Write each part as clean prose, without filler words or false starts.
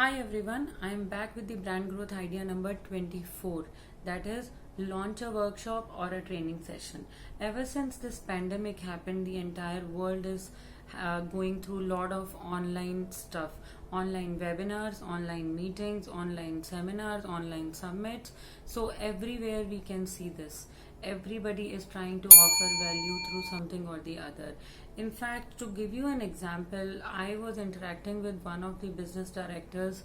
Hi everyone, I am back with the brand growth idea number 24, that is launch a workshop or a training session. Ever since this pandemic happened, the entire world is going through a lot of online stuff, online webinars, online meetings, online seminars, online summits. So everywhere we can see this. Everybody is trying to offer value through something or the other. In fact, to give you an example, I was interacting with one of the business directors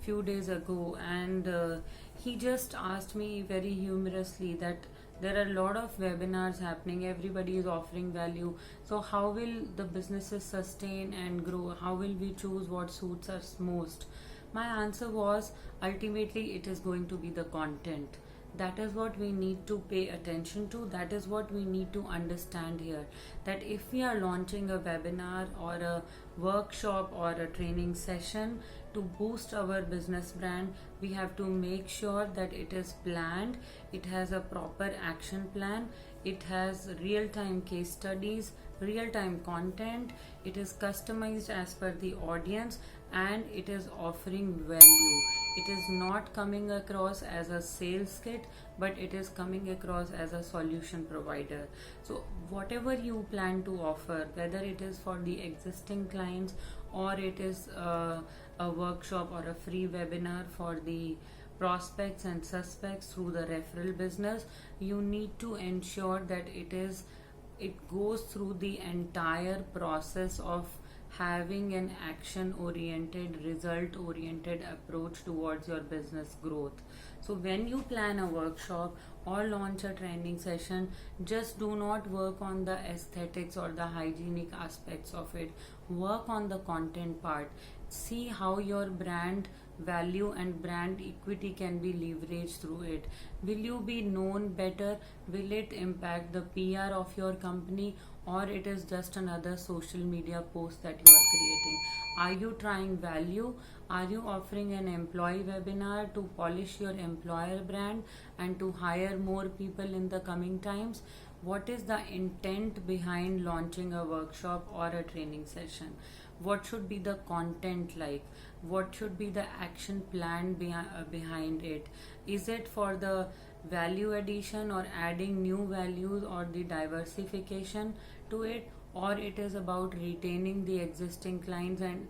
few days ago, and he just asked me very humorously that there are a lot of webinars happening, everybody is offering value, so how will the businesses sustain and grow? How will we choose what suits us most? My answer was, ultimately it is going to be the content. That is what we need to pay attention to. That is what we need to understand here, that if we are launching a webinar or a workshop or a training session to boost our business brand, we have to make sure that it is planned, it has a proper action plan, it has real-time case studies, real-time content, it is customized as per the audience, and it is offering value. It is not coming across as a sales kit, but it is coming across as a solution provider. So whatever you plan to offer, whether it is for the existing clients or it is a workshop or a free webinar for the prospects and suspects through the referral business, you need to ensure that it goes through the entire process of having an action oriented, result oriented approach towards your business growth. So when you plan a workshop or launch a training session, just do not work on the aesthetics or the hygienic aspects of it. Work on the content part. See how your brand value and brand equity can be leveraged through it. Will you be known better? Will it impact the PR of your company, or it is just another social media post that you are creating? Are you trying value? Are you offering an employee webinar to polish your employer brand and to hire more people in the coming times? What is the intent behind launching a workshop or a training session? What should be the content like? What should be the action plan behind it? Is it for the value addition or adding new values or the diversification to it, or it is about retaining the existing clients and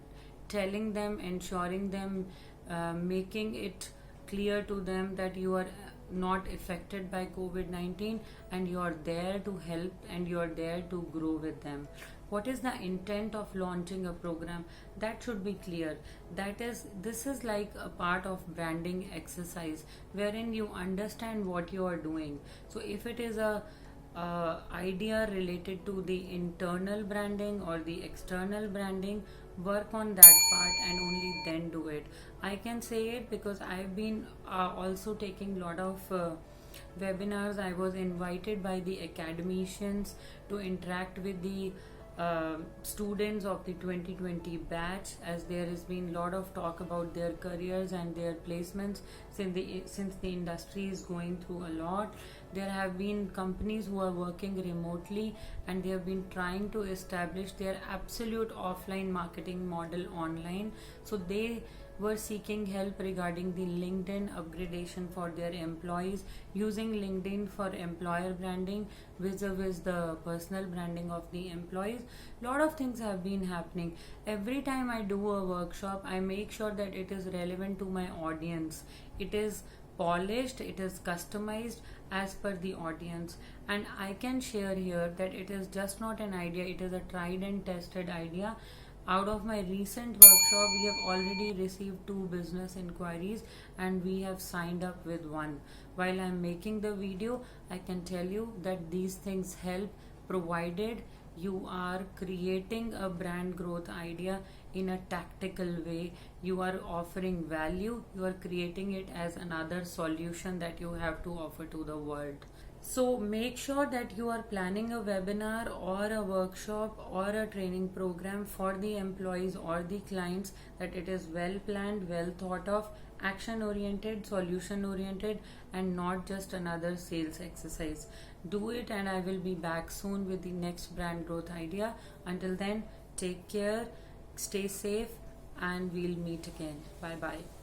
telling them, ensuring them, making it clear to them that you are not affected by COVID-19 and you are there to help and you are there to grow with them? What is the intent of launching a program? That should be clear. This is like a part of branding exercise wherein you understand what you are doing. So if it is a idea related to the internal branding or the external branding, work on that part and only then do it. I can say it because I've been also taking a lot of webinars. I was invited by the academicians to interact with the students of the 2020 batch, as there has been a lot of talk about their careers and their placements since the industry is going through a lot. There have been companies who are working remotely and they have been trying to establish their absolute offline marketing model online. So they were seeking help regarding the LinkedIn upgradation for their employees, using LinkedIn for employer branding vis-a-vis the personal branding of the employees. Lot of things have been happening. Every time I do a workshop, I make sure that it is relevant to my audience. It is polished, it is customized as per the audience, and I can share here that it is just not an idea, it is a tried and tested idea. Out of my recent workshop, we have already received 2 business inquiries and we have signed up with 1. While I'm making the video, I can tell you that these things help, provided you are creating a brand growth idea in a tactical way. You are offering value, you are creating it as another solution that you have to offer to the world. So make sure that you are planning a webinar or a workshop or a training program for the employees or the clients, that it is well planned, well thought of, action oriented, solution oriented, and not just another sales exercise. Do it, and I will be back soon with the next brand growth idea. Until then, take care, stay safe, and we'll meet again. Bye bye.